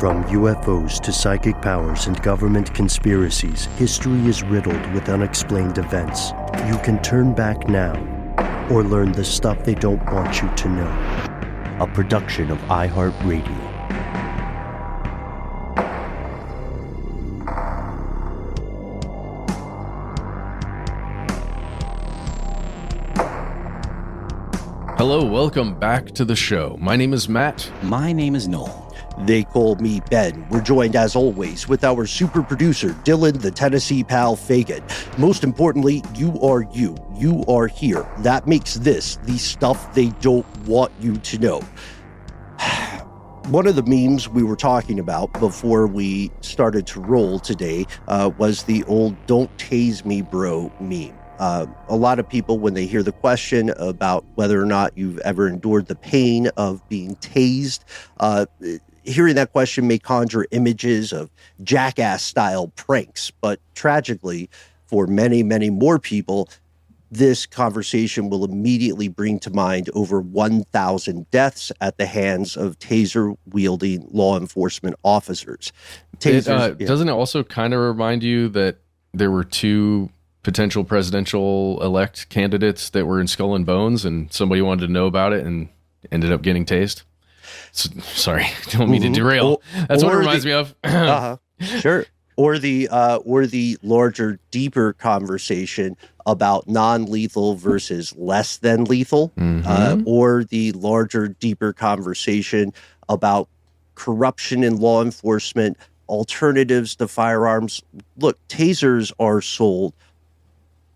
From UFOs to psychic powers and government conspiracies, history is riddled with unexplained events. You can turn back now or learn the stuff they don't want you to know. A production of iHeartRadio. Hello, welcome back to the show. My name is Matt. My name is Noel. They call me Ben. We're joined, as always, with our super producer, Dylan, the Tennessee pal Fagan. Most importantly, you are you. You are here. That makes this the stuff they don't want you to know. One of the memes we were talking about before we started to roll today was the old "don't tase me, bro" meme. A lot of people, when they hear the question about whether or not you've ever endured the pain of being tased, hearing that question may conjure images of jackass-style pranks. But tragically, for many, many more people, this conversation will immediately bring to mind over 1,000 deaths at the hands of taser-wielding law enforcement officers. Tasers, doesn't it also kind of remind you that there were two potential presidential-elect candidates that were in Skull and Bones, and somebody wanted to know about it and ended up getting tased? Sorry, don't mean to derail. That's what it reminds me of. Sure. Or the larger, deeper conversation about non-lethal versus less than lethal, or the larger, deeper conversation about corruption in law enforcement, alternatives to firearms. Look, tasers are sold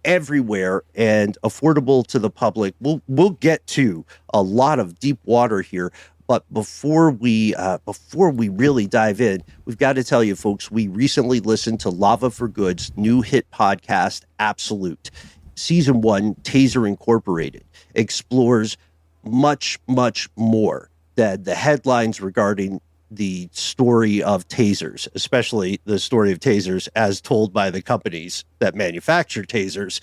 everywhere and affordable to the public. We'll get to a lot of deep water here. But before we really dive in, we've got to tell you, folks, we recently listened to Lava for Good's new hit podcast, Absolute. Season 1, Taser Incorporated, explores much, much more than the headlines regarding the story of tasers, especially the story of tasers as told by the companies that manufacture tasers.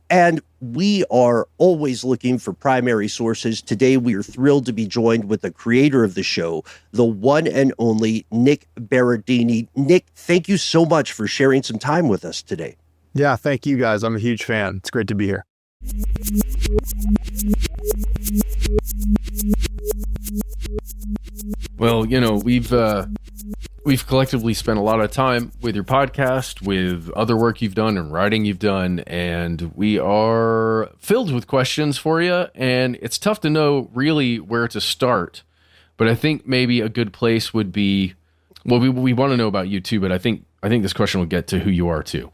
And we are always looking for primary sources. Today, we are thrilled to be joined with the creator of the show, the one and only Nick Berardini. Nick, thank you so much for sharing some time with us today. Yeah, thank you guys. I'm a huge fan. It's great to be here. Well, you know, we've collectively spent a lot of time with your podcast, with other work you've done and writing you've done, and we are filled with questions for you, and it's tough to know really where to start. But I think maybe a good place would be, well, we want to know about you too, but I think this question will get to who you are too.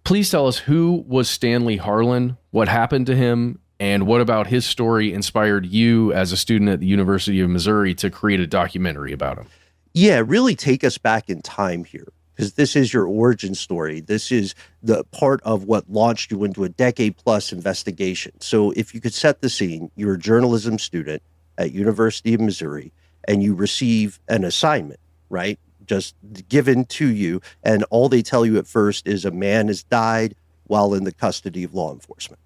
Please tell us, who was Stanley Harlan, what happened to him, and what about his story inspired you as a student at the University of Missouri to create a documentary about him? Yeah, really take us back in time here, because this is your origin story. This is the part of what launched you into a decade-plus investigation. So if you could set the scene, you're a journalism student at University of Missouri, and you receive an assignment, right? Just given to you, and all they tell you at first is a man has died while in the custody of law enforcement.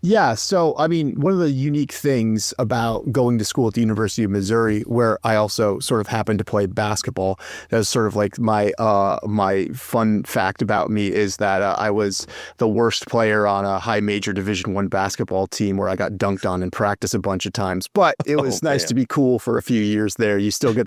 Yeah. So, I mean, one of the unique things about going to school at the University of Missouri, where I also sort of happened to play basketball, that was sort of like my fun fact about me is that I was the worst player on a high major Division I basketball team where I got dunked on in practice a bunch of times. But it was nice to be cool for a few years there. You still get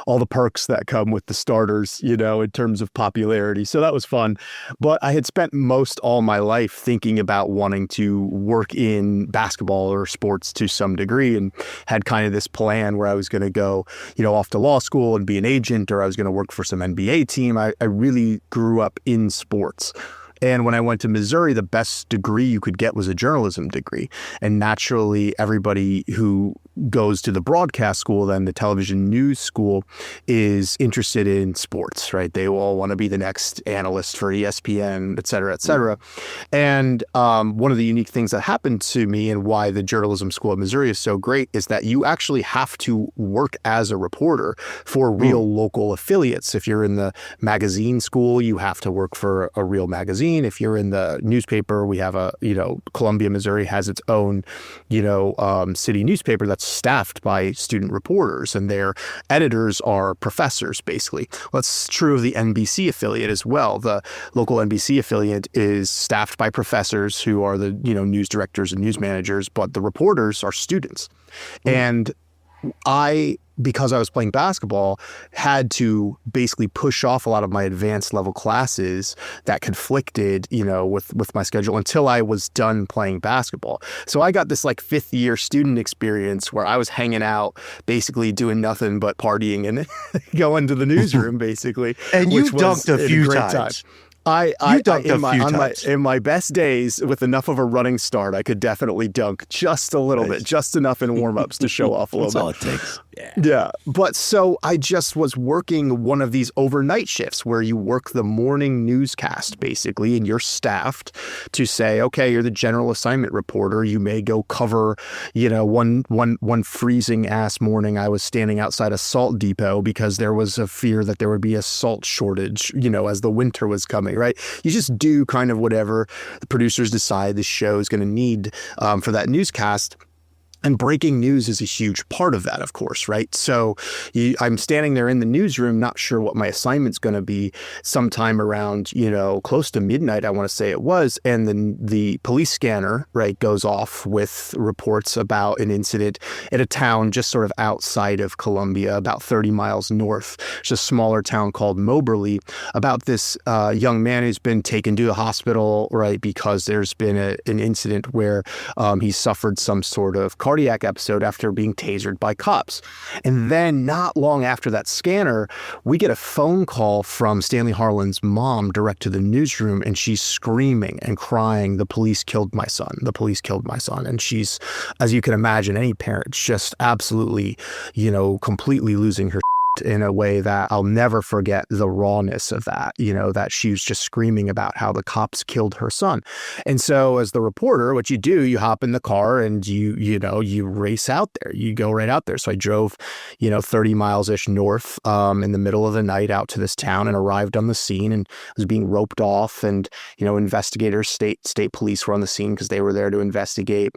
all the perks that come with the starters, you know, in terms of popularity. So that was fun. But I had spent most all my life thinking about wanting to work in basketball or sports to some degree, and had kind of this plan where I was going to go, you know, off to law school and be an agent, or I was going to work for some NBA team. I really grew up in sports. And when I went to Missouri, the best degree you could get was a journalism degree. And naturally, everybody who goes to the broadcast school, then the television news school, is interested in sports, right? They all want to be the next analyst for ESPN, et cetera, et cetera. And one of the unique things that happened to me and why the journalism school at Missouri is so great is that you actually have to work as a reporter for real local affiliates. If you're in the magazine school, you have to work for a real magazine. If you're in the newspaper, we have Columbia, Missouri has its own, city newspaper that's staffed by student reporters, and their editors are professors, basically. Well, that's true of the NBC affiliate as well. The local NBC affiliate is staffed by professors who are the news directors and news managers, but the reporters are students. And because I was playing basketball, had to basically push off a lot of my advanced level classes that conflicted, with my schedule until I was done playing basketball. So I got this like 5th year student experience where I was hanging out, basically doing nothing but partying and going to the newsroom, basically. And you dunked a few times. Time. In my best days, with enough of a running start, I could definitely dunk just a little bit, just enough in warm-ups to show off a little bit. That's all it takes. Yeah. But so I just was working one of these overnight shifts where you work the morning newscast, basically, and you're staffed to say, okay, you're the general assignment reporter. You may go cover, one freezing ass morning I was standing outside a salt depot because there was a fear that there would be a salt shortage, as the winter was coming, right? You just do kind of whatever the producers decide the show is going to need for that newscast. And breaking news is a huge part of that, of course, right? So I'm standing there in the newsroom, not sure what my assignment's going to be, sometime around, close to midnight, I want to say it was. And then the police scanner, right, goes off with reports about an incident in a town just sort of outside of Columbia, about 30 miles north. It's a smaller town called Moberly, about this young man who's been taken to the hospital, right, because there's been an incident where he suffered some sort of cardiac episode after being tasered by cops. And then not long after that scanner, we get a phone call from Stanley Harlan's mom direct to the newsroom, and she's screaming and crying, "The police killed my son. The police killed my son." And she's, as you can imagine, any parent just absolutely, completely losing her in a way that I'll never forget the rawness of that, that she was just screaming about how the cops killed her son. And so as the reporter, what you do, you hop in the car and you race out there, you go right out there. So I drove, 30 miles-ish north in the middle of the night out to this town and arrived on the scene and was being roped off, and, investigators, state police were on the scene because they were there to investigate.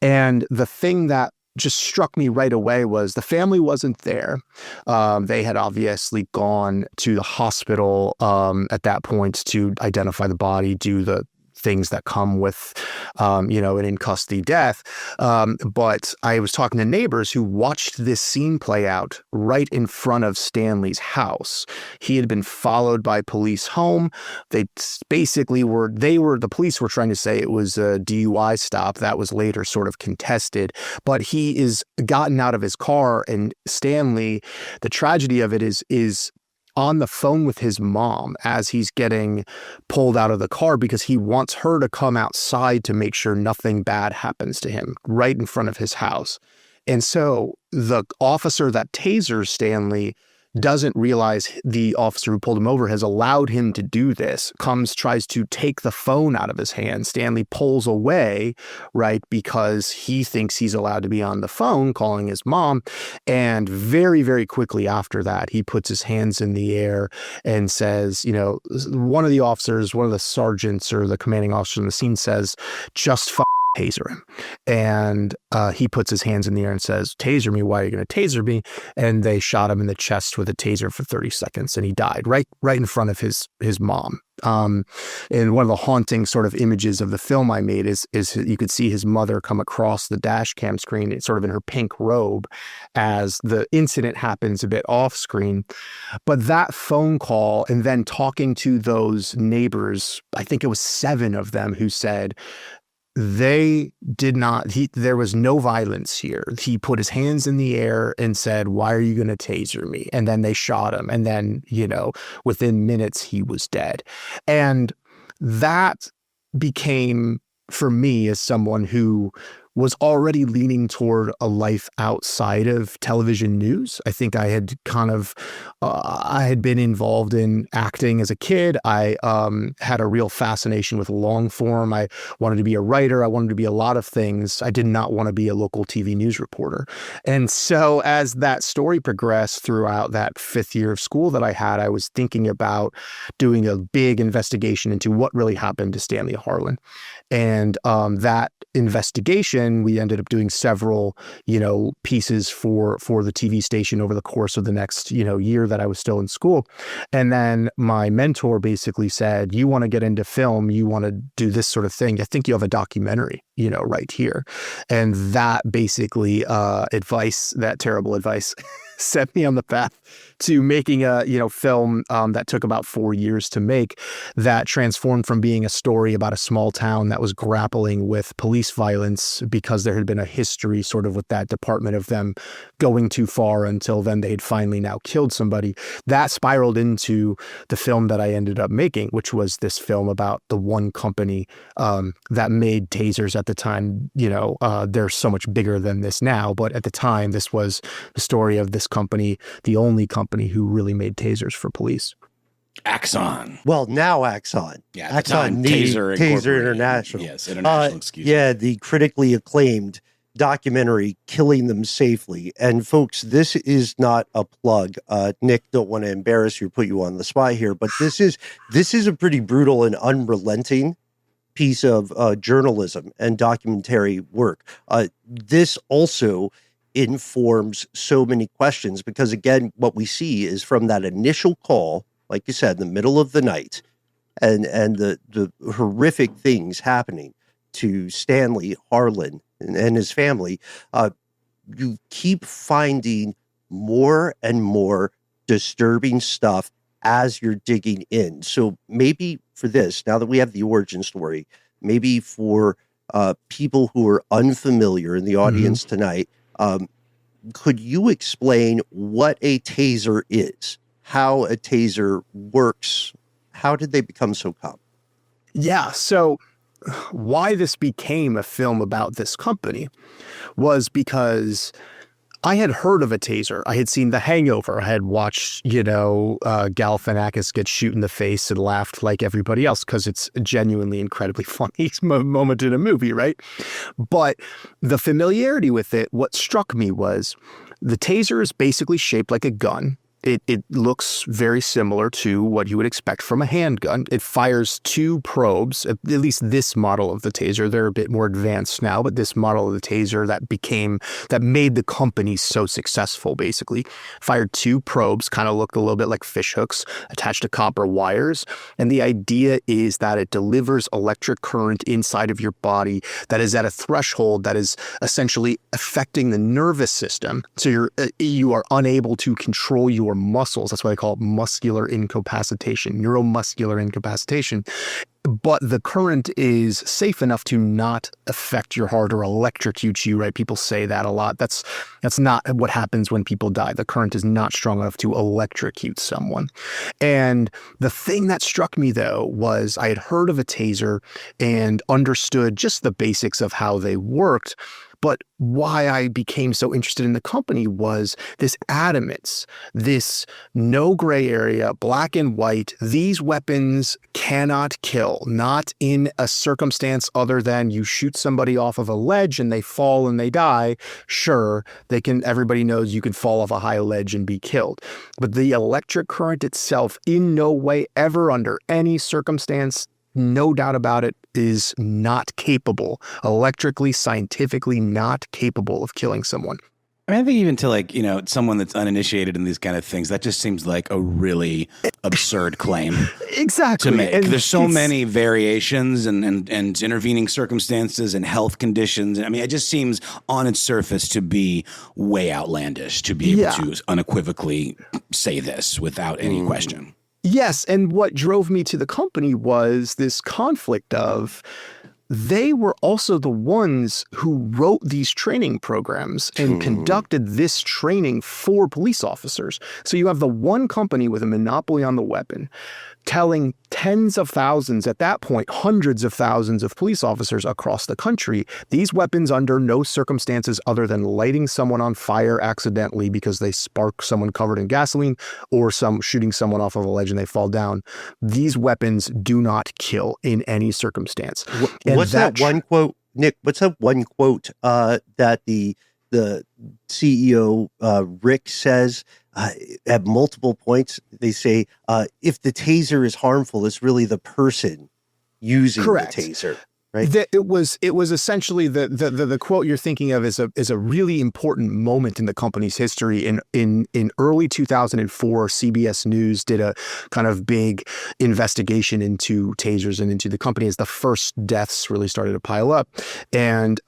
And the thing that just struck me right away was the family wasn't there. They had obviously gone to the hospital at that point to identify the body, do the things that come with, an in-custody death. But I was talking to neighbors who watched this scene play out right in front of Stanley's house. He had been followed by police home. They basically the police were trying to say it was a DUI stop. That was later sort of contested. But he is gotten out of his car, and Stanley, the tragedy of it is on the phone with his mom as he's getting pulled out of the car because he wants her to come outside to make sure nothing bad happens to him right in front of his house. And so the officer that tasers Stanley doesn't realize the officer who pulled him over has allowed him to do this, tries to take the phone out of his hand. Stanley pulls away, right, because he thinks he's allowed to be on the phone calling his mom. And very, very quickly after that, he puts his hands in the air and says, one of the sergeants or the commanding officer in the scene says, "Just taser him." And he puts his hands in the air and says, "Taser me? Why are you going to taser me?" And they shot him in the chest with a taser for 30 seconds, and he died right in front of his mom. And one of the haunting sort of images of the film I made is you could see his mother come across the dash cam screen, it's sort of in her pink robe, as the incident happens a bit off screen. But that phone call, and then talking to those neighbors, I think it was 7 of them, who said, there was no violence here. He put his hands in the air and said, "Why are you going to taser me?" And then they shot him. And then, within minutes, he was dead. And that became, for me, as someone who was already leaning toward a life outside of television news. I think I had I had been involved in acting as a kid. I had a real fascination with long form. I wanted to be a writer. I wanted to be a lot of things. I did not want to be a local TV news reporter. And so as that story progressed throughout that 5th year of school that I had, I was thinking about doing a big investigation into what really happened to Stanley Harlan. And that investigation production. We ended up doing several, pieces for the TV station over the course of the next, year that I was still in school. And then my mentor basically said, you want to get into film, you want to do this sort of thing. I think you have a documentary, right here. And that basically that terrible advice set me on the path to making a film that took about 4 years to make, that transformed from being a story about a small town that was grappling with police violence because there had been a history sort of with that department of them going too far until then they had finally now killed somebody. That spiraled into the film that I ended up making, which was this film about the one company that made tasers at the time. They're so much bigger than this now, but at the time this was the story of this company, the only company who really made tasers for police. Axon. Well, now Axon. Yeah, Axon, Taser International. Yes, International, excuse me. Yeah, the critically acclaimed documentary, Killing Them Safely. And folks, this is not a plug. Nick, don't want to embarrass you or put you on the spot here, but this is a pretty brutal and unrelenting piece of journalism and documentary work. This also informs so many questions because, again, what we see is from that initial call, like you said, in the middle of the night, and the horrific things happening to Stanley Harlan and his family, you keep finding more and more disturbing stuff as you're digging in. So maybe for this, now that we have the origin story, maybe for people who are unfamiliar in the audience tonight, could you explain what a taser is, how a taser works? How did they become so common? Yeah. So why this became a film about this company was because I had heard of a taser. I had seen The Hangover. I had watched, Galifianakis get shot in the face and laughed like everybody else because it's a genuinely incredibly funny moment in a movie, right? But the familiarity with it, what struck me was the taser is basically shaped like a gun. It looks very similar to what you would expect from a handgun. It fires two probes, at least this model of the taser. They're a bit more advanced now, but this model of the taser that made the company so successful, basically, fired two probes, kind of looked a little bit like fish hooks, attached to copper wires. And the idea is that it delivers electric current inside of your body that is at a threshold that is essentially affecting the nervous system. So you are unable to control your muscles. That's why I call it muscular incapacitation, neuromuscular incapacitation. But the current is safe enough to not affect your heart or electrocute you, right? People say that a lot. That's not what happens when people die. The current is not strong enough to electrocute someone. And the thing that struck me, though, was I had heard of a taser and understood just the basics of how they worked. But why I became so interested in the company was this adamance, this no gray area, black and white. These weapons cannot kill, not in a circumstance other than you shoot somebody off of a ledge and they fall and they die. Sure, they can. Everybody knows you can fall off a high ledge and be killed. But the electric current itself, in no way ever under any circumstance, no doubt about it, is not capable, electrically, scientifically not capable of killing someone. I mean, I think even to someone that's uninitiated in these kind of things, that just seems like a really absurd claim. Exactly. To make. And there's so many variations and intervening circumstances and health conditions. I mean, it just seems on its surface to be way outlandish to be able to unequivocally say this without any question. Yes, and what drove me to the company was this conflict of they were also the ones who wrote these training programs and conducted this training for police officers. So you have the one company with a monopoly on the weapon telling tens of thousands, at that point, hundreds of thousands of police officers across the country, these weapons under no circumstances other than lighting someone on fire accidentally because they spark someone covered in gasoline or shooting someone off of a ledge and they fall down. These weapons do not kill in any circumstance. What's that one quote, Nick? What's that one quote that the CEO Rick says at multiple points? They say, if the taser is harmful, it's really the person using the taser. right? It was essentially the quote you're thinking of is a really important moment in the company's history. In early 2004, CBS News did a kind of big investigation into tasers and into the company as the first deaths really started to pile up. And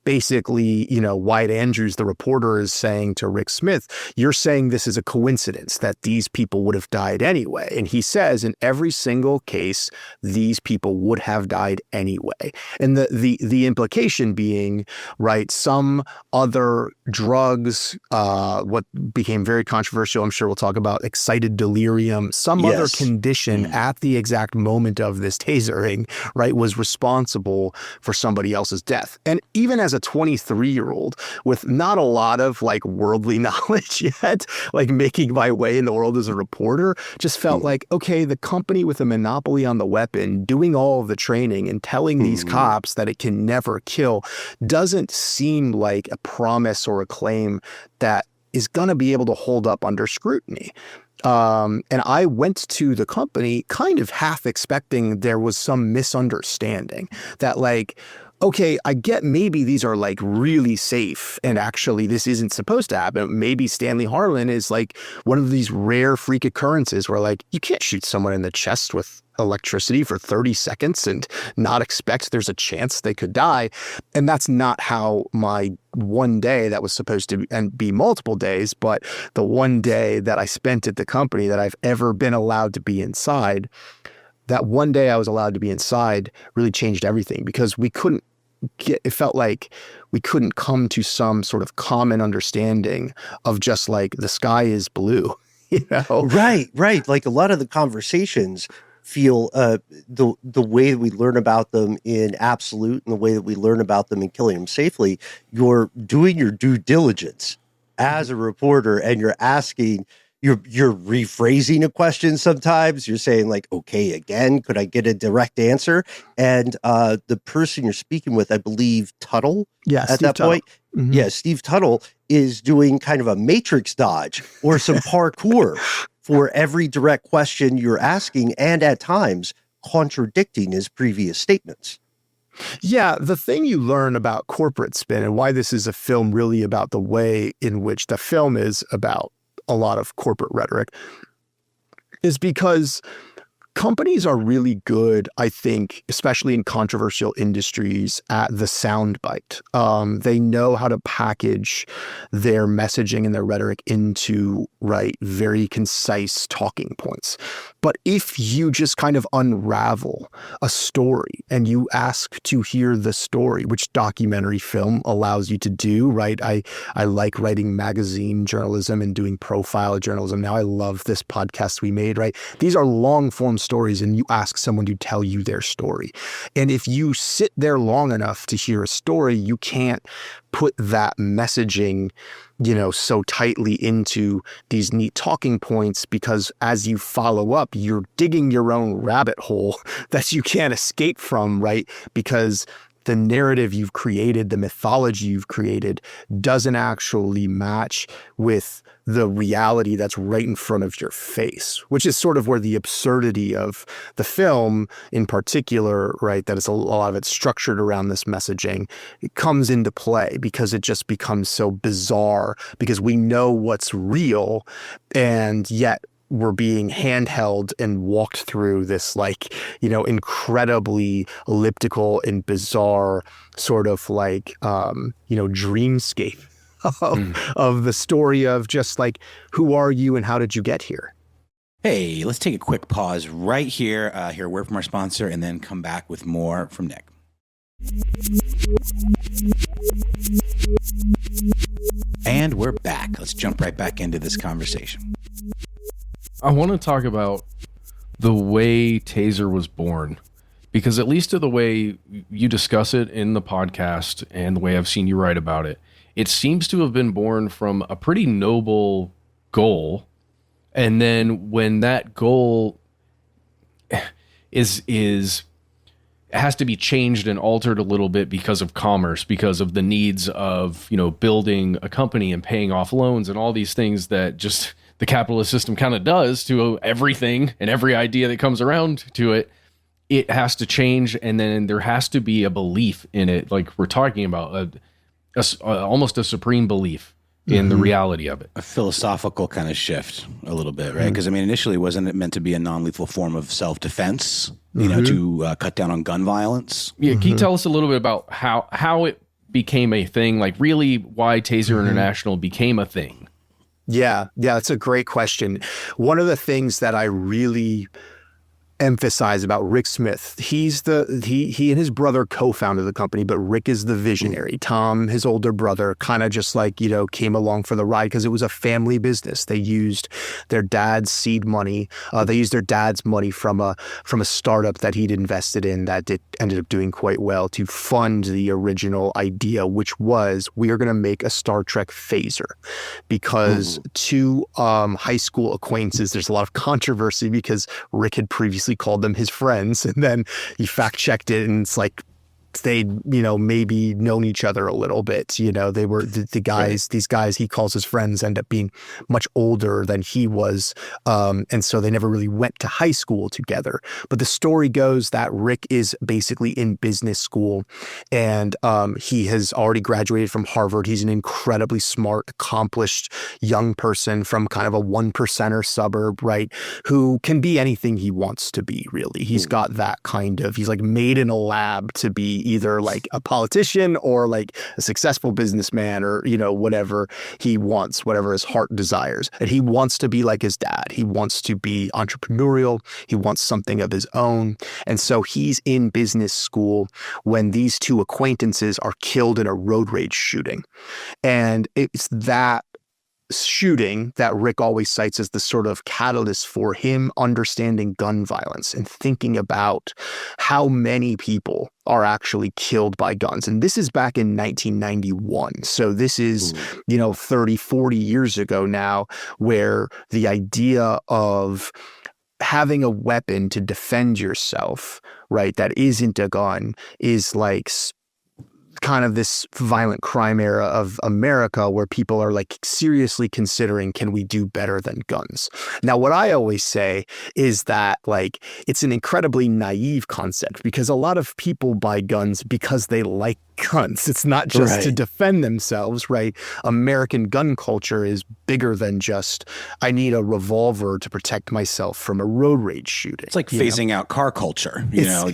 basically, Wyatt Andrews, the reporter, is saying to Rick Smith, "You're saying this is a coincidence that these people would have died anyway." And he says, in every single case, these people would have died anyway. And the implication being, right, some other drugs, what became very controversial, I'm sure we'll talk about, excited delirium, some other condition at the exact moment of this tasering, right, was responsible for somebody else's death. And even as a 23-year-old with not a lot of like worldly knowledge yet, like making my way in the world as a reporter, just felt like, okay, the company with a monopoly on the weapon, doing all of the training and telling these cops that it can never kill, doesn't seem like a promise or a claim that is going to be able to hold up under scrutiny. And I went to the company kind of half expecting there was some misunderstanding that like, okay, I get maybe these are like really safe and actually this isn't supposed to happen. Maybe Stanley Harlan is like one of these rare freak occurrences where like you can't shoot someone in the chest with electricity for 30 seconds and not expect there's a chance they could die. And that's not how my one day that was supposed to be multiple days, but the one day that I spent at the company that I've ever been allowed to be inside, that one day I was allowed to be inside really changed everything because it felt like we couldn't come to some sort of common understanding of just like the sky is blue, Right. Like a lot of the conversations feel the way that we learn about them in Absolute and the way that we learn about them in Killing Them Safely, you're doing your due diligence as a reporter and you're asking, you're rephrasing a question sometimes. You're saying like, okay, again, could I get a direct answer? And the person you're speaking with, I believe Tuttle at Steve that Tuttle. point. Mm-hmm. Yeah, Steve Tuttle is doing kind of a matrix dodge or some parkour for every direct question you're asking and at times contradicting his previous statements. Yeah, the thing you learn about corporate spin and why this is a film really about the way in which the film is about a lot of corporate rhetoric is because companies are really good, I think, especially in controversial industries, at the soundbite. They know how to package their messaging and their rhetoric into, very concise talking points. But if you just kind of unravel a story and you ask to hear the story, which documentary film allows you to do, right? I like writing magazine journalism and doing profile journalism. Now I love this podcast we made, right? These are long form stories and you ask someone to tell you their story. And if you sit there long enough to hear a story, you can't put that messaging, so tightly into these neat talking points because as you follow up, you're digging your own rabbit hole that you can't escape from, right? Because the narrative you've created, the mythology you've created doesn't actually match with the reality that's right in front of your face, which is sort of where the absurdity of the film in particular, right, that is a lot of it structured around this messaging, it comes into play because it just becomes so bizarre because we know what's real and yet we're being handheld and walked through this incredibly elliptical and bizarre sort of dreamscape of the story of just who are you and how did you get here? Hey, let's take a quick pause right here, hear a word from our sponsor, and then come back with more from Nick. And we're back. Let's jump right back into this conversation. I want to talk about the way Taser was born, because at least to the way you discuss it in the podcast and the way I've seen you write about it, it seems to have been born from a pretty noble goal. And then when that goal has to be changed and altered a little bit because of commerce, because of the needs of, building a company and paying off loans and all these things that just the capitalist system kind of does to everything and every idea that comes around to it. it has to change, and then there has to be a belief in it, like we're talking about, almost a supreme belief in the reality of it. A philosophical kind of shift a little bit, right? Because, I mean, initially, wasn't it meant to be a non-lethal form of self-defense, you know, to cut down on gun violence? Yeah, can you tell us a little bit about how it became a thing, like really why Taser International became a thing? Yeah, that's a great question. One of the things that I really emphasize about Rick Smith, he and his brother co-founded the company, but Rick is the visionary. Tom, his older brother, kind of just like, you know, came along for the ride because it was a family business. They used their dad's seed money. They used their dad's money from a startup that he'd invested in that ended up doing quite well to fund the original idea, which was we are going to make a Star Trek phaser, because two high school acquaintances, there's a lot of controversy because Rick had previously called them his friends, and then he fact checked it, and it's like they'd, you know, maybe known each other a little bit. You know, they were the guys, these guys he calls his friends end up being much older than he was. And so they never really went to high school together. But the story goes that Rick is basically in business school, and he has already graduated from Harvard. He's an incredibly smart, accomplished young person from kind of a 1%er suburb, right? Who can be anything he wants to be, really. He's got that kind of, he's like made in a lab to be either like a politician or like a successful businessman, or, you know, whatever he wants, whatever his heart desires. And he wants to be like his dad. He wants to be entrepreneurial. He wants something of his own. And so he's in business school when these two acquaintances are killed in a road rage shooting. And it's that shooting that Rick always cites as the sort of catalyst for him understanding gun violence and thinking about how many people are actually killed by guns. And this is back in 1991. So this is, you know, 30, 40 years ago now, where the idea of having a weapon to defend yourself, right, that isn't a gun is like kind of this violent crime era of America where people are like seriously considering, can we do better than guns? Now, what I always say is that like it's an incredibly naive concept, because a lot of people buy guns because they like guns. It's not just to defend themselves, right? American gun culture is bigger than just, I need a revolver to protect myself from a road rage shooting. It's like phasing out car culture, you know?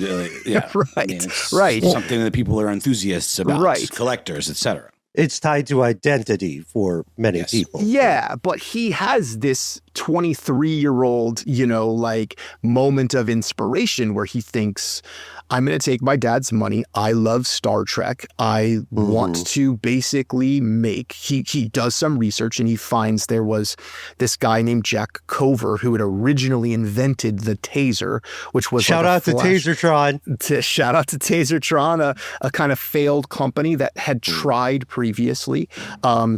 Yeah. Right. I mean, it's right. something that people are enthusiasts about, right. collectors, etc. It's tied to identity for many people. Yeah, but he has this 23-year-old, you know, like moment of inspiration where he thinks, I'm going to take my dad's money. I love Star Trek. I want to basically make, he does some research and he finds there was this guy named Jack Cover who had originally invented the taser, which was shout out to Tasertron. Shout out to Tasertron, a kind of failed company that had tried previously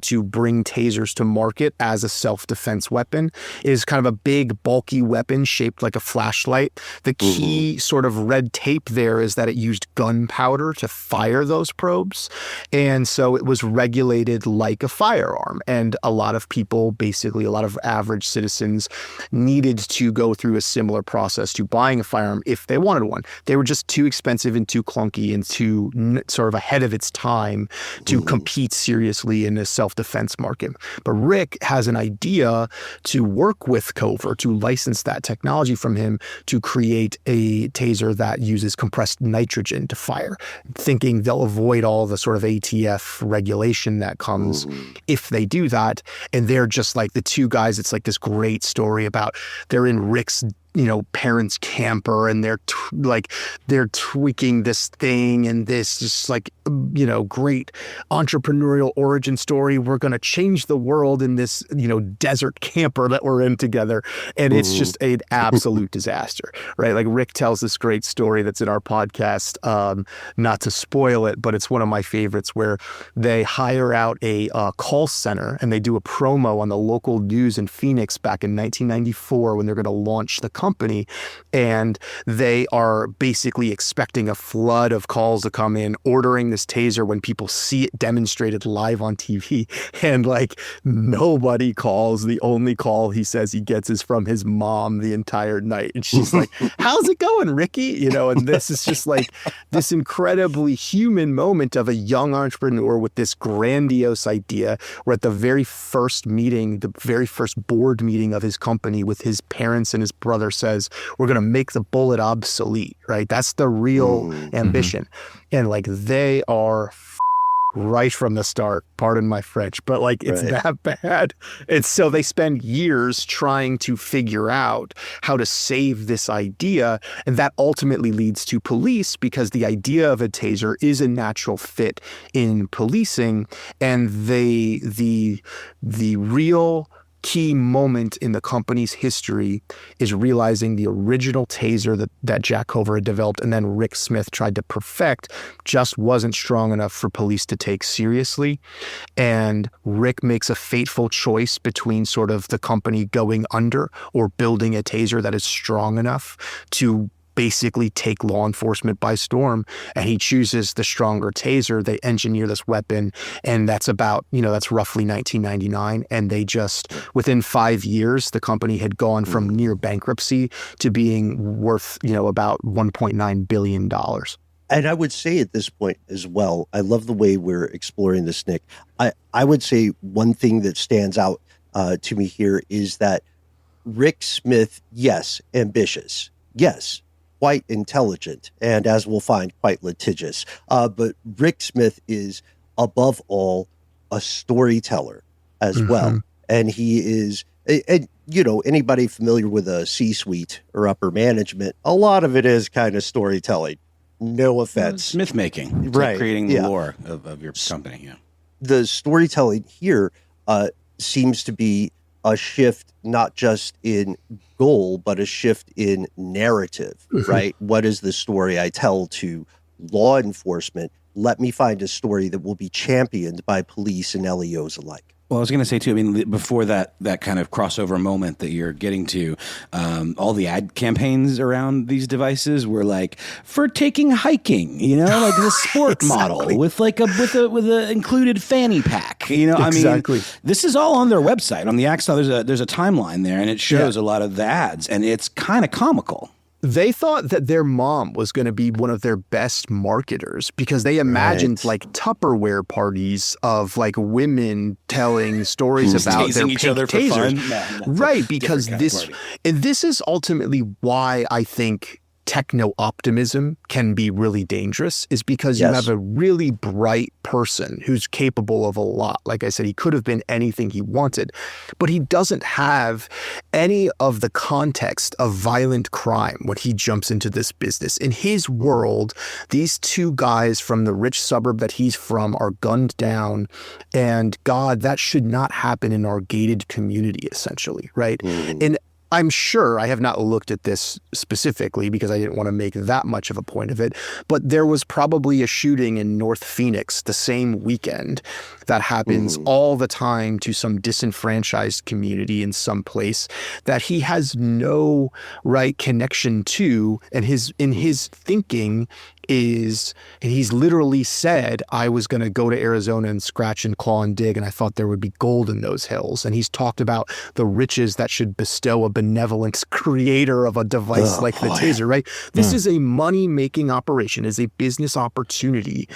to bring tasers to market as a self-defense weapon. It is kind of a big, bulky weapon shaped like a flashlight. The key sort of red tape there is that it used gunpowder to fire those probes. And so it was regulated like a firearm. And a lot of people, basically a lot of average citizens, needed to go through a similar process to buying a firearm if they wanted one. They were just too expensive and too clunky and too sort of ahead of its time to compete seriously in a self-defense market. But Rick has an idea to work with Cover, to license that technology from him to create a taser that uses compressed nitrogen to fire, thinking they'll avoid all the sort of ATF regulation that comes if they do that. And they're just like the two guys. It's like this great story about they're in Rick's, you know, parents' camper, and they're tweaking this thing, and this just like, you know, great entrepreneurial origin story. We're going to change the world in this, you know, desert camper that we're in together. And it's just an absolute disaster, right? Like Rick tells this great story that's in our podcast, not to spoil it, but it's one of my favorites, where they hire out a call center and they do a promo on the local news in Phoenix back in 1994 when they're going to launch the company, and they are basically expecting a flood of calls to come in, ordering this taser when people see it demonstrated live on TV. And like nobody calls. The only call he says he gets is from his mom the entire night. And she's like, how's it going, Ricky? You know, and this is just like this incredibly human moment of a young entrepreneur with this grandiose idea, where at the very first meeting, the very first board meeting of his company with his parents and his brother says, we're going to make the bullet obsolete, right? That's the real ambition. And like they are right from the start, pardon my French, but like it's that bad. And so they spend years trying to figure out how to save this idea. And that ultimately leads to police, because the idea of a taser is a natural fit in policing. And the real key moment in the company's history is realizing the original taser that Jack Cover had developed and then Rick Smith tried to perfect just wasn't strong enough for police to take seriously. And Rick makes a fateful choice between sort of the company going under or building a taser that is strong enough to basically take law enforcement by storm. And he chooses the stronger taser. They engineer this weapon, and that's about, that's roughly 1999. And they just, within 5 years, the company had gone from near bankruptcy to being worth, about $1.9 billion. And I would say at this point as well, I love the way we're exploring this, Nick. I would say one thing that stands out to me here is that Rick Smith, yes, ambitious, yes, quite intelligent, and as we'll find, quite litigious. But Rick Smith is, above all, a storyteller as well. And he is, and anybody familiar with a C-suite or upper management, a lot of it is kind of storytelling. No offense. Myth making, right? Creating the lore of your company. Yeah. The storytelling here seems to be a shift, not just in goal, but a shift in narrative, right? What is the story I tell to law enforcement? Let me find a story that will be championed by police and LEOs alike. Well, I was going to say, too, I mean, before that kind of crossover moment that you're getting to, all the ad campaigns around these devices were like, for taking hiking, like the sport model with like with a included fanny pack, Exactly. I mean, this is all on their website. On the Axon, there's a timeline there, and it shows a lot of the ads, and it's kind of comical. They thought that their mom was going to be one of their best marketers because they imagined like Tupperware parties of like women telling stories about their each other for tasers. fun. No, right, because this is ultimately why I think techno-optimism can be really dangerous, is because you have a really bright person who's capable of a lot. Like I said, he could have been anything he wanted, but he doesn't have any of the context of violent crime when he jumps into this business. In his world, these two guys from the rich suburb that he's from are gunned down, and God, that should not happen in our gated community, essentially, right? And I'm sure, I have not looked at this specifically because I didn't want to make that much of a point of it, but there was probably a shooting in North Phoenix the same weekend that happens all the time to some disenfranchised community in some place that he has no connection to, and in his thinking is, and he's literally said, I was going to go to Arizona and scratch and claw and dig, and I thought there would be gold in those hills. And he's talked about the riches that should bestow a benevolent creator of a device like the taser, right? This is a money-making operation, is a business opportunity,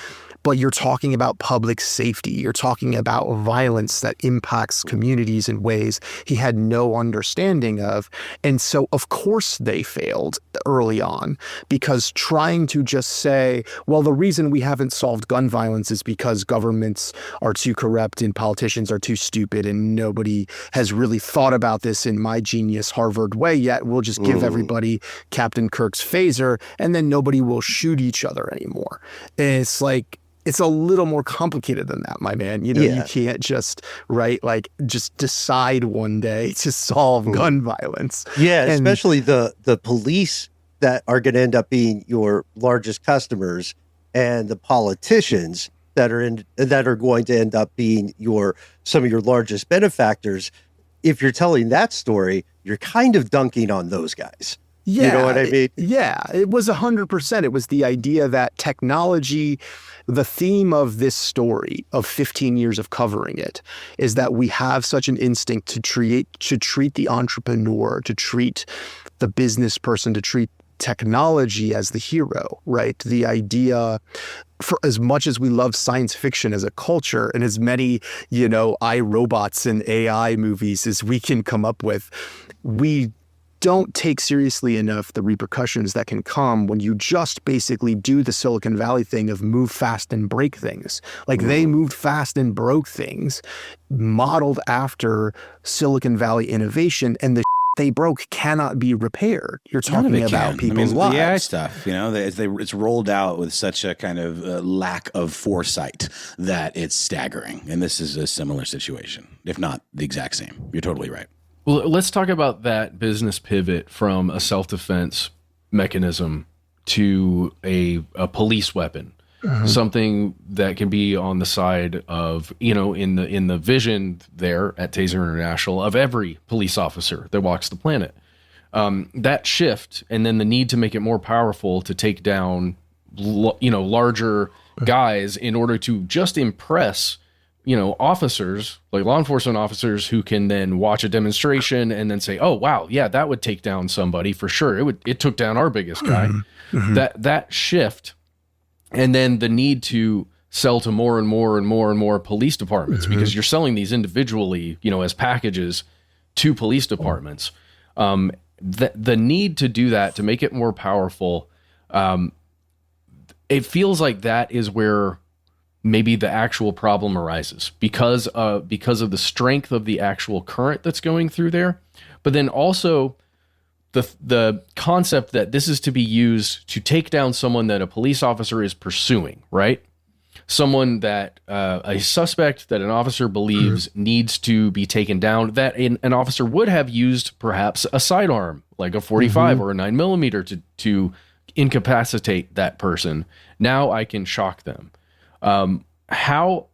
but you're talking about public safety. You're talking about violence that impacts communities in ways he had no understanding of. And so, of course, they failed early on, because trying to just say, well, the reason we haven't solved gun violence is because governments are too corrupt and politicians are too stupid and nobody has really thought about this in my genius Harvard way yet. We'll just give everybody Captain Kirk's phaser and then nobody will shoot each other anymore. And it's like, it's a little more complicated than that, my man. You can't just, just decide one day to solve gun violence. Yeah, especially the police that are going to end up being your largest customers, and the politicians that are going to end up being some of your largest benefactors. if you're telling that story, you're kind of dunking on those guys. Yeah, you know what I mean? Yeah, it was 100%. It was the idea that technology, the theme of this story of 15 years of covering it, is that we have such an instinct to treat the entrepreneur, to treat the business person, to treat technology as the hero, right? The idea, for as much as we love science fiction as a culture and as many, iRobots and AI movies as we can come up with, we don't take seriously enough the repercussions that can come when you just basically do the Silicon Valley thing of move fast and break things. Like they moved fast and broke things, modeled after Silicon Valley innovation, and the they broke cannot be repaired. You're talking about people's lives. The AI stuff, it's rolled out with such a kind of lack of foresight that it's staggering. And this is a similar situation, if not the exact same. You're totally right. Well, let's talk about that business pivot from a self-defense mechanism to a police weapon, something that can be on the side of, in the vision there at Taser International of every police officer that walks the planet. That shift, and then the need to make it more powerful to take down, larger guys in order to just impress officers, like law enforcement officers, who can then watch a demonstration and then say, oh, wow, yeah, that would take down somebody for sure. It took down our biggest guy. That shift, and then the need to sell to more and more and more and more police departments because you're selling these individually, as packages to police departments. The need to do that, to make it more powerful, it feels like that is where maybe the actual problem arises because of the strength of the actual current that's going through there, but then also the concept that this is to be used to take down someone that a police officer is pursuing, right? Someone that a suspect that an officer believes needs to be taken down, that an officer would have used perhaps a sidearm like a 45 or a 9mm to incapacitate that person. Now I can shock them. How,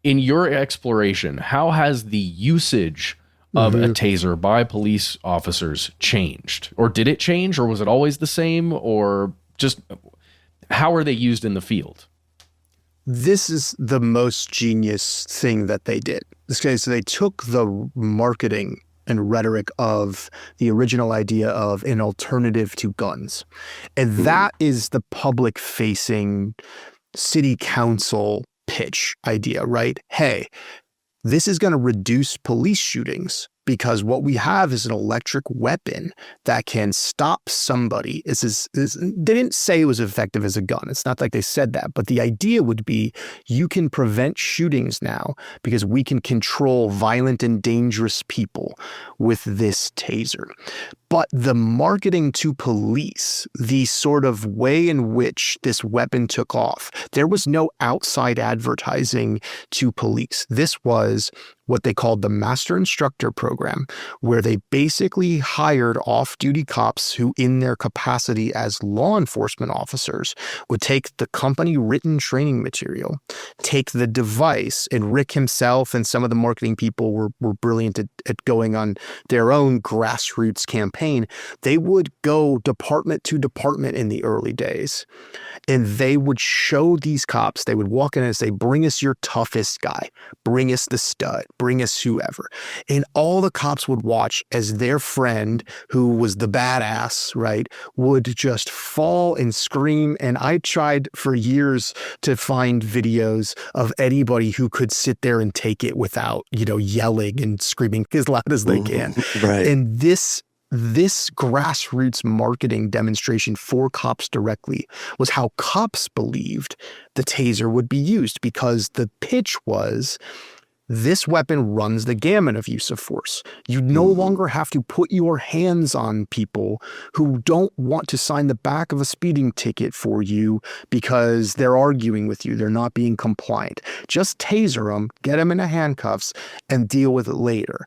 in your exploration, how has the usage of a taser by police officers changed? Or did it change, or was it always the same, or just how are they used in the field? This is the most genius thing that they did. So they took the marketing and rhetoric of the original idea of an alternative to guns. And that is the public-facing city council pitch idea, right? Hey, this is going to reduce police shootings because what we have is an electric weapon that can stop somebody. They didn't say it was effective as a gun. It's not like they said that. But the idea would be you can prevent shootings now because we can control violent and dangerous people with this taser. But the marketing to police, the sort of way in which this weapon took off, there was no outside advertising to police. This was what they called the Master Instructor Program, where they basically hired off-duty cops who, in their capacity as law enforcement officers, would take the company-written training material, take the device, and Rick himself and some of the marketing people were brilliant at going on their own grassroots campaign. They would go department to department in the early days, and they would show these cops, they would walk in and say, bring us your toughest guy, bring us the stud, bring us whoever. And all the cops would watch as their friend, who was the badass, right, would just fall and scream. And I tried for years to find videos of anybody who could sit there and take it without, yelling and screaming as loud as they can. Right. And this grassroots marketing demonstration for cops directly was how cops believed the taser would be used, because the pitch was, this weapon runs the gamut of use of force. You no longer have to put your hands on people who don't want to sign the back of a speeding ticket for you because they're arguing with you. They're not being compliant. Just taser them, get them into handcuffs, and deal with it later.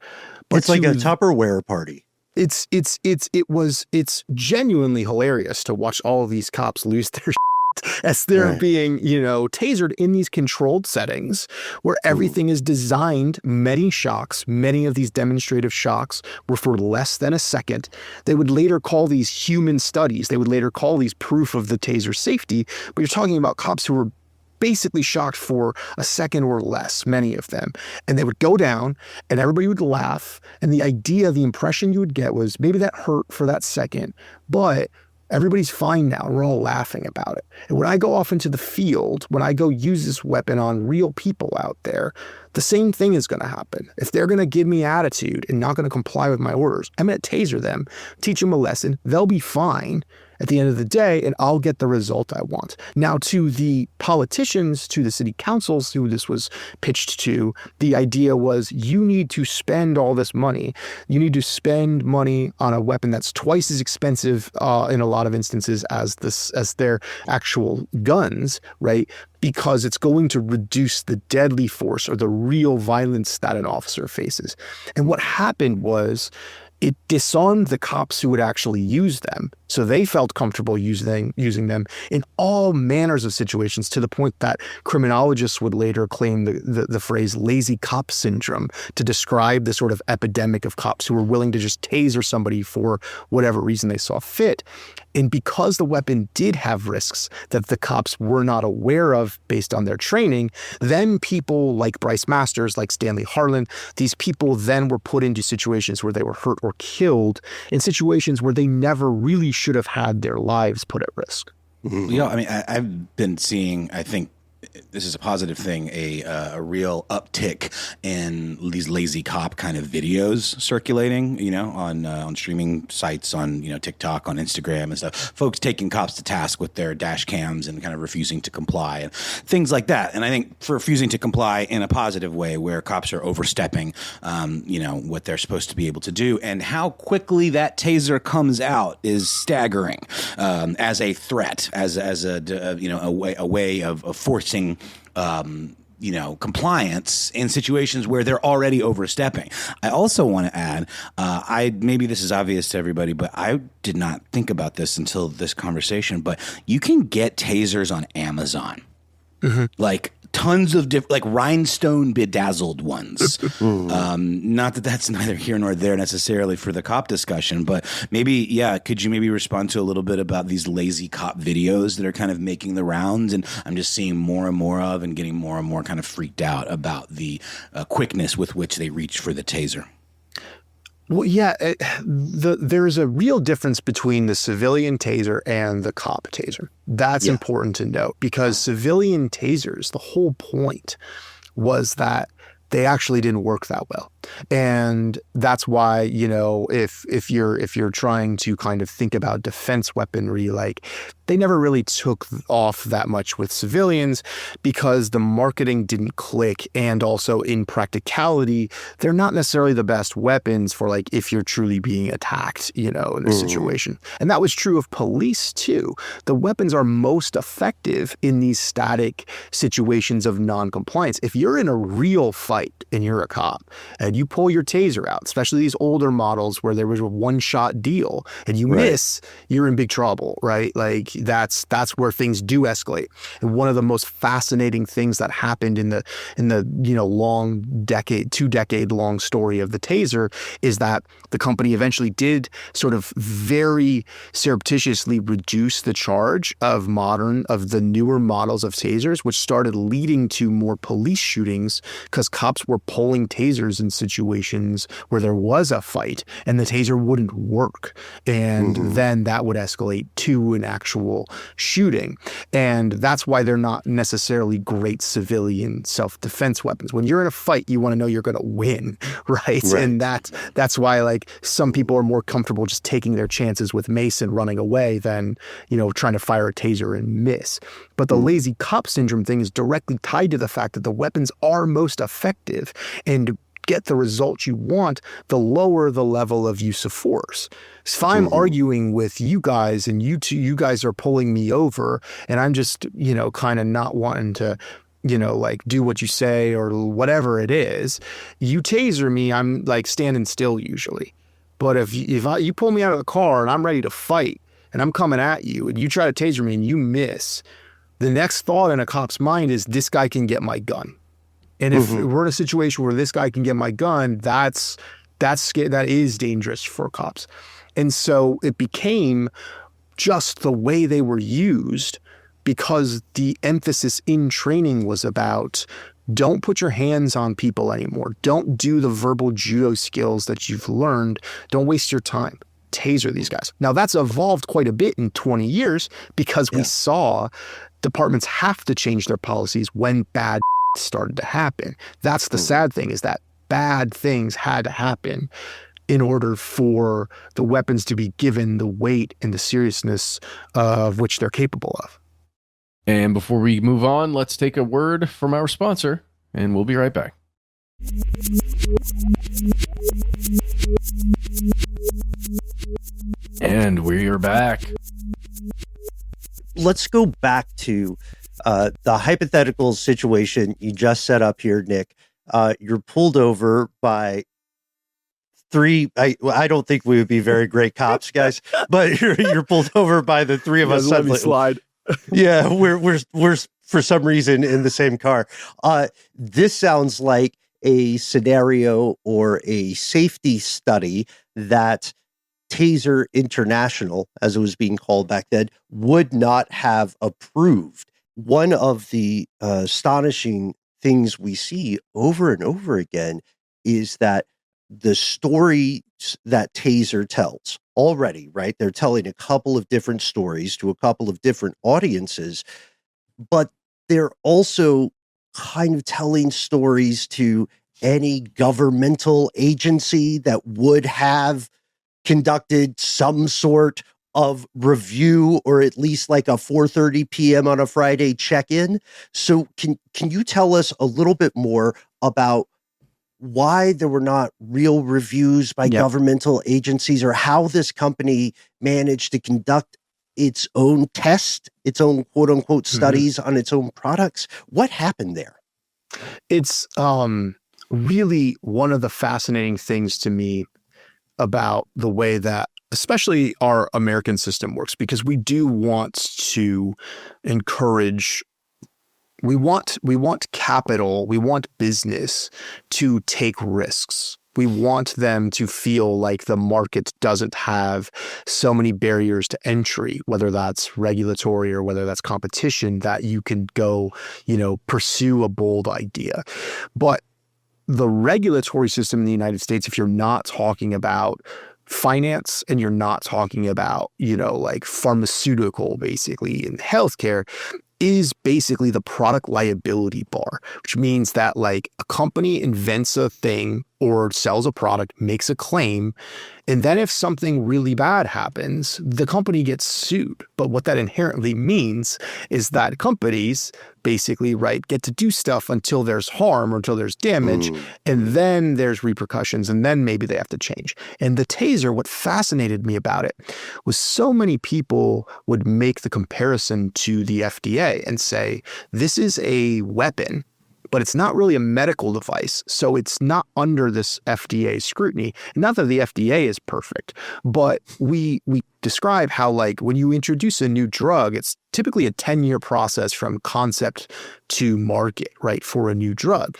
But it's like a Tupperware party. It's genuinely hilarious to watch all of these cops lose their as they're being, tasered in these controlled settings where everything is designed. Many of these demonstrative shocks were for less than a second. They would later call these human studies. They would later call these proof of the taser safety. But you're talking about cops who were basically shocked for a second or less, many of them. And they would go down and everybody would laugh. And the impression you would get was maybe that hurt for that second, but everybody's fine now. We're all laughing about it. And when I go off into the field, when I go use this weapon on real people out there, the same thing is going to happen. If they're going to give me attitude and not going to comply with my orders, I'm going to taser them, teach them a lesson. They'll be fine at the end of the day, and I'll get the result I want. Now, to the politicians, to the city councils who this was pitched to, the idea was you need to spend all this money. You need to spend money on a weapon that's twice as expensive in a lot of instances as their actual guns, right? Because it's going to reduce the deadly force or the real violence that an officer faces. And what happened was it disarmed the cops who would actually use them. So they felt comfortable using them in all manners of situations, to the point that criminologists would later claim the phrase lazy cop syndrome to describe the sort of epidemic of cops who were willing to just taser somebody for whatever reason they saw fit. And because the weapon did have risks that the cops were not aware of based on their training, then people like Bryce Masters, like Stanley Harlan, these people then were put into situations where they were hurt or killed, in situations where they never really should have had their lives put at risk. Yeah, I mean, I've been seeing, I think this is a positive thing, a real uptick in these lazy cop kind of videos circulating, on streaming sites, on, TikTok, on Instagram and stuff. Folks taking cops to task with their dash cams and kind of refusing to comply and things like that. And I think for refusing to comply in a positive way, where cops are overstepping, what they're supposed to be able to do, and how quickly that taser comes out is staggering as a threat, as a way of forcing compliance in situations where they're already overstepping. I also want to add, maybe this is obvious to everybody, but I did not think about this until this conversation, but you can get tasers on Amazon. Like tons of like rhinestone bedazzled ones. Not that that's neither here nor there necessarily for the cop discussion, but maybe, could you maybe respond to a little bit about these lazy cop videos that are kind of making the rounds, and I'm just seeing more and more of, and getting more and more kind of freaked out about the quickness with which they reach for the taser? Well, yeah, there's a real difference between the civilian taser and the cop taser. That's important to note, because civilian tasers, the whole point was that they actually didn't work that well. And that's why, if you're trying to kind of think about defense weaponry, like they never really took off that much with civilians because the marketing didn't click. And also in practicality, they're not necessarily the best weapons for like if you're truly being attacked, in a situation. And that was true of police too. The weapons are most effective in these static situations of non-compliance. If you're in a real fight and you're a cop and you pull your taser out, especially these older models where there was a one-shot deal and you miss, you're in big trouble, right? Like that's where things do escalate. And one of the most fascinating things that happened in the long two-decade long story of the taser is that the company eventually did sort of very surreptitiously reduce the charge of the newer models of tasers, which started leading to more police shootings because cops were pulling tasers in situations where there was a fight and the taser wouldn't work. And then that would escalate to an actual shooting. And that's why they're not necessarily great civilian self-defense weapons. When you're in a fight, you want to know you're going to win, right? And that's why like some people are more comfortable just taking their chances with mace and running away than, trying to fire a taser and miss. But the lazy cop syndrome thing is directly tied to the fact that the weapons are most effective, and get the results you want, the lower the level of use of force. If I'm arguing with you guys and you guys are pulling me over and I'm just, kind of not wanting to, like do what you say or whatever it is, you taser me, I'm like standing still usually. But if you pull me out of the car and I'm ready to fight and I'm coming at you and you try to taser me and you miss, the next thought in a cop's mind is, this guy can get my gun. And if we're in a situation where this guy can get my gun, that is dangerous for cops. And so it became just the way they were used, because the emphasis in training was about, don't put your hands on people anymore. Don't do the verbal judo skills that you've learned. Don't waste your time. Taser these guys. Now that's evolved quite a bit in 20 years because we saw departments have to change their policies when bad started to happen. That's the sad thing, is that bad things had to happen in order for the weapons to be given the weight and the seriousness of which they're capable of. And before we move on, let's take a word from our sponsor, and we'll be right back. And we are back. Let's go back to the hypothetical situation you just set up here, Nick. You're pulled over by three. I don't think we would be very great cops, guys, but you're pulled over by the three of us. Let me slide. Yeah, we're for some reason in the same car. This sounds like a scenario or a safety study that Taser International, as it was being called back then, would not have approved. One of the astonishing things we see over and over again is that the stories that Taser tells already, right? They're telling a couple of different stories to a couple of different audiences, but they're also kind of telling stories to any governmental agency that would have conducted some sort of review, or at least like a 4:30 p.m. on a Friday check-in. So can you tell us a little bit more about why there were not real reviews by governmental agencies, or how this company managed to conduct its own test, its own quote unquote studies on its own products? What happened there? It's really one of the fascinating things to me about the way that especially our American system works, because we do want to encourage, we want capital, we want business to take risks. We want them to feel like the market doesn't have so many barriers to entry, whether that's regulatory or whether that's competition, that you can go, pursue a bold idea. But the regulatory system in the United States, if you're not talking about finance and you're not talking about, like pharmaceutical, basically, in healthcare, is basically the product liability bar, which means that like a company invents a thing or sells a product, makes a claim, and then if something really bad happens, the company gets sued. But what that inherently means is that companies basically, get to do stuff until there's harm or until there's damage, and then there's repercussions, and then maybe they have to change. And the Taser, what fascinated me about it was so many people would make the comparison to the FDA and say, this is a weapon, but it's not really a medical device, so it's not under this FDA scrutiny. Not that the FDA is perfect, but we describe how, like, when you introduce a new drug, it's typically a 10-year process from concept to market, right, for a new drug.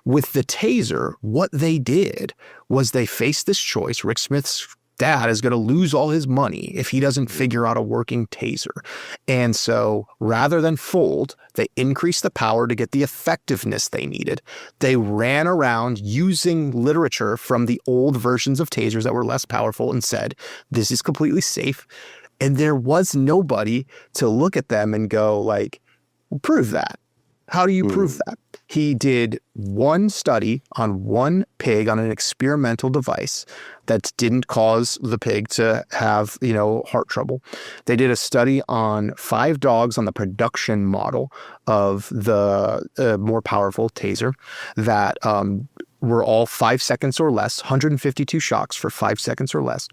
With the Taser, what they did was they faced this choice. Rick Smith's dad is going to lose all his money if he doesn't figure out a working taser. And so rather than fold, they increased the power to get the effectiveness they needed. They ran around using literature from the old versions of tasers that were less powerful and said, this is completely safe. And there was nobody to look at them and go like, prove that. How do you prove that? He did one study on one pig on an experimental device that didn't cause the pig to have, heart trouble. They did a study on 5 dogs on the production model of the more powerful Taser that were all 5 seconds or less, 152 shocks for 5 seconds or less.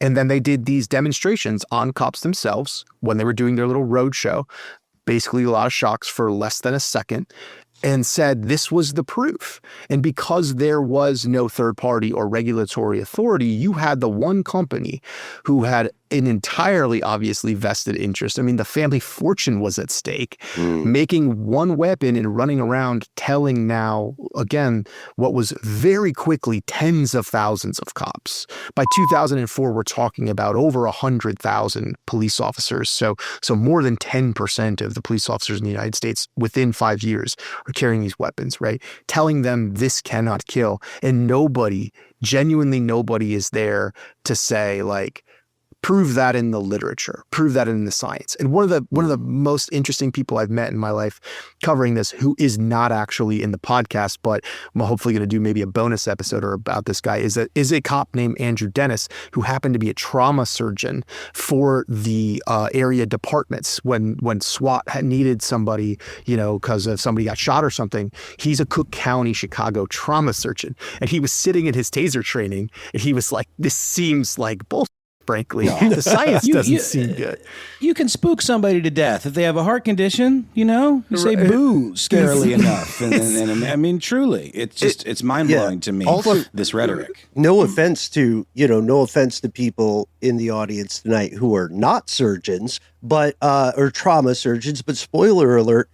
And then they did these demonstrations on cops themselves when they were doing their little road show, basically a lot of shocks for less than a second, and said this was the proof. And because there was no third party or regulatory authority, you had the one company who had an entirely obviously vested interest. I mean, the family fortune was at stake. Making one weapon and running around telling now, again, what was very quickly tens of thousands of cops. By 2004, we're talking about over 100,000 police officers. So more than 10% of the police officers in the United States within 5 years are carrying these weapons, right? Telling them this cannot kill. And nobody, genuinely nobody is there to say, like, prove that in the literature, prove that in the science. And one of the most interesting people I've met in my life covering this, who is not actually in the podcast, but I'm hopefully going to do maybe a bonus episode or about this guy, is a cop named Andrew Dennis, who happened to be a trauma surgeon for the area departments when SWAT had needed somebody, because somebody got shot or something. He's a Cook County, Chicago trauma surgeon, and he was sitting in his taser training, and he was like, "This seems like bullshit. Frankly, the science doesn't seem good." You can spook somebody to death if they have a heart condition. You say boo scarily enough, and I mean, truly, it's mind blowing to me. Also, this rhetoric. No offense to people in the audience tonight who are not surgeons, but or trauma surgeons. But spoiler alert,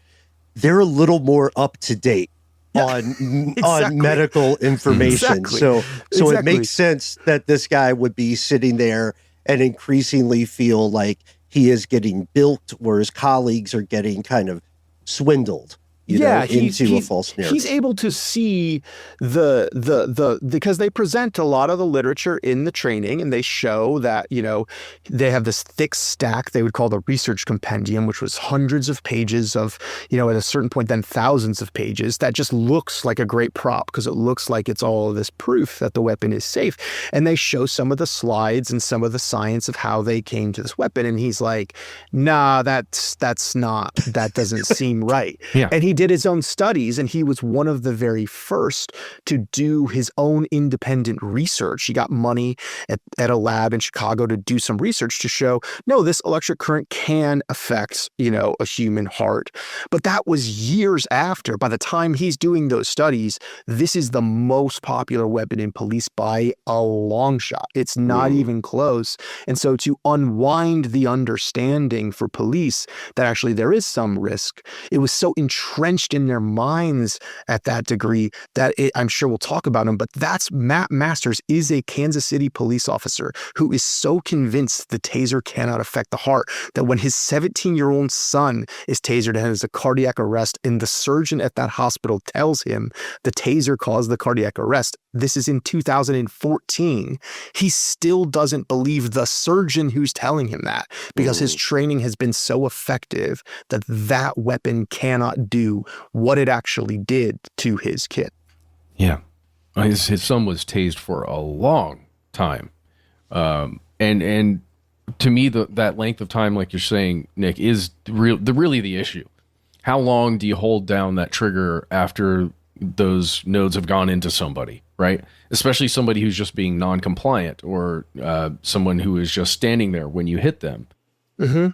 they're a little more up to date on medical information. So it makes sense that this guy would be sitting there and increasingly feel like he is getting bilked, or his colleagues are getting kind of swindled. Into a false narrative. He's able to see the because they present a lot of the literature in the training, and they show that, they have this thick stack they would call the research compendium, which was hundreds of pages of, at a certain point, then thousands of pages that just looks like a great prop because it looks like it's all of this proof that the weapon is safe. And they show some of the slides and some of the science of how they came to this weapon. And he's like, nah, that doesn't seem right. Yeah. And he did his own studies, and he was one of the very first to do his own independent research. He got money at a lab in Chicago to do some research to show, no, this electric current can affect, a human heart. But that was years after. By the time he's doing those studies, this is the most popular weapon in police by a long shot. It's not even close. And so to unwind the understanding for police that actually there is some risk, it was so entrenched in their minds at that degree that I'm sure we'll talk about him, but Matt Masters is a Kansas City police officer who is so convinced the taser cannot affect the heart that when his 17-year-old son is tasered and has a cardiac arrest, and the surgeon at that hospital tells him the taser caused the cardiac arrest, this is in 2014, he still doesn't believe the surgeon who's telling him that, because his training has been so effective that weapon cannot do what it actually did to his kid. Yeah. His son was tased for a long time. And to me, that length of time, like you're saying, Nick, is really the issue. How long do you hold down that trigger after those nodes have gone into somebody, right? Especially somebody who's just being non-compliant, or someone who is just standing there when you hit them. Mm-hmm.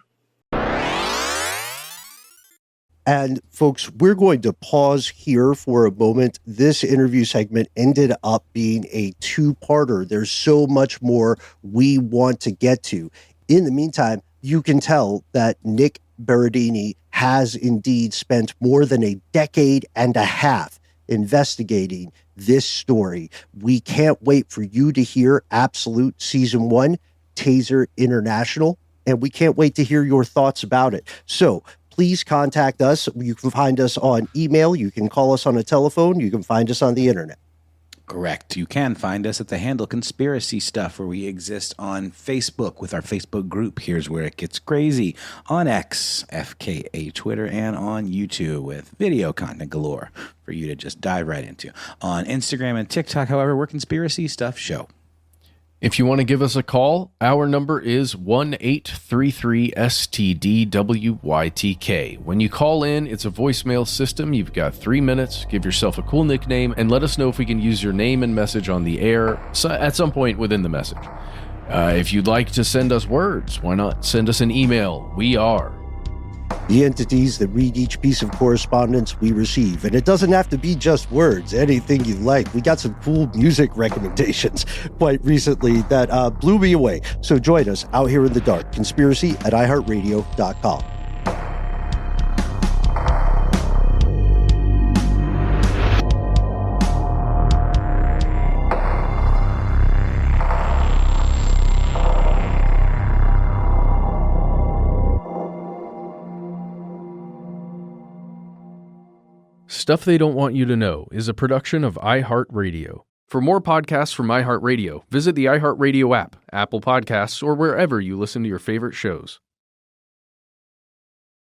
And folks, we're going to pause here for a moment. This interview segment ended up being a two-parter. There's so much more we want to get to. In the meantime, you can tell that Nick Berardini has indeed spent more than a decade and a half investigating this story. We can't wait for you to hear Absolute Season 1, Taser International, and we can't wait to hear your thoughts about it. So please contact us. You can find us on email. You can call us on a telephone. You can find us on the internet. Correct. You can find us at the handle Conspiracy Stuff, where we exist on Facebook with our Facebook group. Here's Where It Gets Crazy, on X, FKA Twitter, and on YouTube with video content galore for you to just dive right into. On Instagram and TikTok, however, we're Conspiracy Stuff Show. If you want to give us a call, our number is 1-833-STDWYTK. When you call in, it's a voicemail system. You've got 3 minutes. Give yourself a cool nickname and let us know if we can use your name and message on the air at some point within the message. If you'd like to send us words, why not send us an email? We are the entities that read each piece of correspondence we receive. And it doesn't have to be just words, anything you like. We got some cool music recommendations quite recently that blew me away. So join us out here in the dark. Conspiracy at iHeartRadio.com. Stuff They Don't Want You to Know is a production of iHeartRadio. For more podcasts from iHeartRadio, visit the iHeartRadio app, Apple Podcasts, or wherever you listen to your favorite shows.